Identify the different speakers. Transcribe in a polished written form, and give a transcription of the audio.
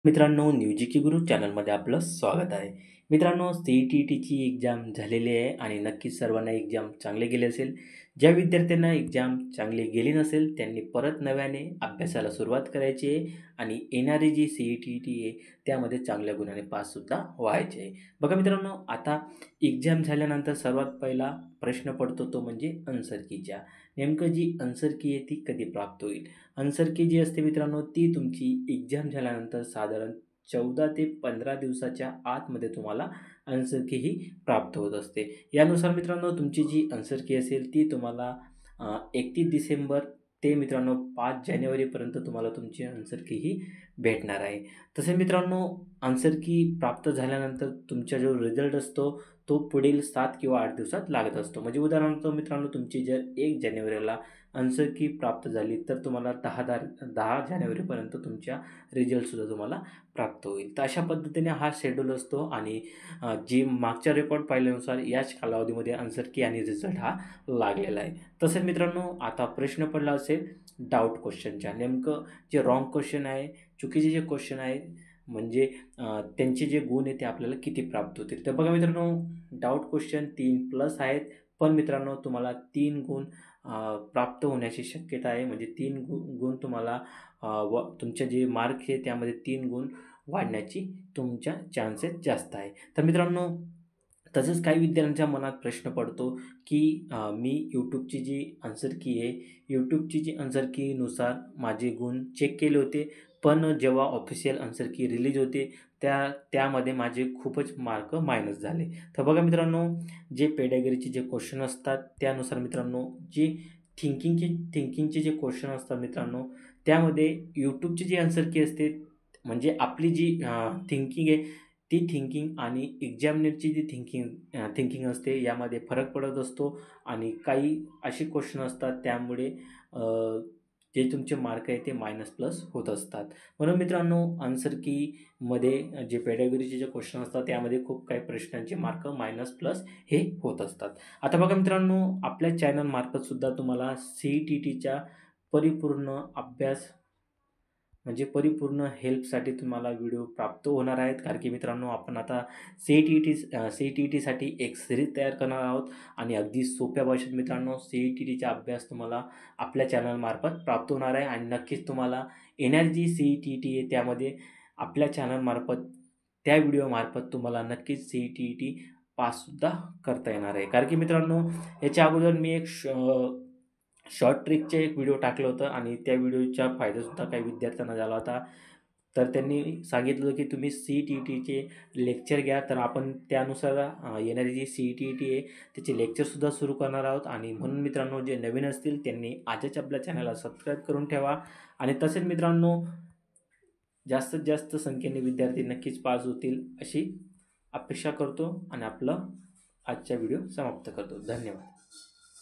Speaker 1: मित्रांनो, न्यूजिकी गुरु चॅनलमध्ये आपलं स्वागत आहे. मित्रांनो, सी-ई-टी-ची एक्झाम झालेली आहे आणि नक्कीच सर्वांना एक्झाम चांगले गेले असेल. ज्या विद्यार्थ्यांना एक्झाम चांगली गेली नसेल त्यांनी परत नव्याने अभ्यासाला सुरुवात करायची आहे आणि येणारी जी सी-ई-टी आहे त्यामध्ये चांगल्या गुणाने पाससुद्धा व्हायचे आहे. बघा मित्रांनो, आता एक्झाम झाल्यानंतर सर्वात पहिला प्रश्न पडतो तो म्हणजे आन्सर कीचा. नेमकं जी आन्सर की आहे ती कधी प्राप्त होईल? आन्सर की जी असते मित्रांनो ती तुमची एक्झाम झाल्यानंतर साधारण 14 ते 15 दिवसाच्या आतमध्ये तुम्हाला आन्सर की ही प्राप्त होत असते. यानुसार मित्रांनो तुमची जी आन्सर की असेल ती तुम्हाला 31 डिसेंबर ते मित्रांनो 5 जानेवारीपर्यंत तुम्हाला तुमची आन्सर की ही भेटणार आहे. तसे मित्रांनो आन्सर की प्राप्त झाल्यानंतर तुमचा जो रिझल्ट असतो तो पुढील 7 किंवा 8 दिवसात लागत असतो. म्हणजे उदाहरणार्थ मित्रांनो तुमची जर 1 जानेवारीला आन्सर की प्राप्त झाली तर तुम्हाला 10 जानेवारीपर्यंत तुमच्या रिझल्टसुद्धा तुम्हाला प्राप्त होईल. तर अशा पद्धतीने हा शेड्यूल असतो आणि जी मागच्या रेकॉर्ड पाहिल्यानुसार याच कालावधीमध्ये आन्सर की आणि रिझल्ट हा लागलेला आहे. तसेच मित्रांनो आता प्रश्न पडला असेल डाऊट क्वेश्चनच्या. नेमकं जे रॉंग क्वेश्चन आहे, चुकीचे जे क्वेश्चन आहे म्हणजे त्यांचे जे गुण आहे ते आपल्याला किती प्राप्त होतील. तर बघा मित्रांनो डाऊट क्वेश्चन 3 प्लस आहेत. पण मित्रांनो तुम्हाला 3 गुण प्राप्त होण्याची शक्यता आहे. म्हणजे 3 गुण तुम्हाला व तुमचे जे मार्क आहे त्यामध्ये 3 गुण वाढण्याची तुमच्या चान्सेस जास्त आहे. तर मित्रांनो तसंच काही विद्यार्थ्यांच्या मनात प्रश्न पडतो की मी यूट्यूबची जी आन्सर की आहे, यूट्यूबची जी आन्सर कीनुसार माझे गुण चेक केले होते. पण जेव्हा ऑफिशियल आन्सर की रिलीज होते त्यामध्ये माझे खूपच मार्क मायनस झाले. तर बघा मित्रांनो जे पेडॅगरीचे जे क्वेश्चन असतात त्यानुसार मित्रांनो जे थिंकिंगचे जे क्वेश्चन असतात मित्रांनो त्यामध्ये यूट्यूबची जी आन्सर की असते म्हणजे आपली जी थिंकिंग आहे ती थिंकिंग आणि एक्झामिनरची जी थिंकिंग असते यामध्ये फरक पडत असतो आणि काही असे क्वेश्चन असतात त्यामुळे जे तुमचे मार्क आहे ते मायनस प्लस होत असतात. म्हणून मित्रांनो आन्सर कीमध्ये जे पेडॅगरीचे जे क्वेश्चन असतात त्यामध्ये खूप काही प्रश्नांचे मार्क मायनस प्लस हे होत असतात. आता बघा मित्रांनो आपल्या चॅनलमार्फतसुद्धा तुम्हाला सी-ई-टी-टीच्या परिपूर्ण अभ्यास म्हणजे परिपूर्ण हेल्पसाठी तुम्हाला व्हिडिओ प्राप्त होणार आहेत. कारण की मित्रांनो आपण आता सी-ई-टीसाठी एक सीरीज तयार करणार आहोत आणि अगदी सोप्या भाषेत मित्रांनो सी-ई-टीचा अभ्यास तुम्हाला आपल्या चॅनलमार्फत प्राप्त होणार आहे आणि नक्कीच तुम्हाला येणारी जी सी-ई-टी आहे त्यामध्ये आपल्या चॅनलमार्फत त्या व्हिडिओमार्फत तुम्हाला नक्कीच सी-ई-टी पाससुद्धा करता येणार आहे. कारण की मित्रांनो याच्या अगोदर मी एक शॉर्ट ट्रिकचे एक व्हिडिओ टाकलं होतं आणि त्या व्हिडिओचा फायदासुद्धा काही विद्यार्थ्यांना झाला होता. तर त्यांनी सांगितलं होतं की तुम्ही सी-ई-टीचे लेक्चर घ्या. तर आपण त्यानुसार येणारी जी सी-ई-टी आहे त्याचे लेक्चरसुद्धा सुरू करणार आहोत आणि म्हणून मित्रांनो जे नवीन असतील त्यांनी आजच आपल्या चॅनलला सबस्क्राईब करून ठेवा आणि तसेच मित्रांनो जास्तीत जास्त संख्येने विद्यार्थी नक्कीच पास होतील अशी अपेक्षा करतो आणि आपलं आजचा व्हिडिओ समाप्त करतो. धन्यवाद.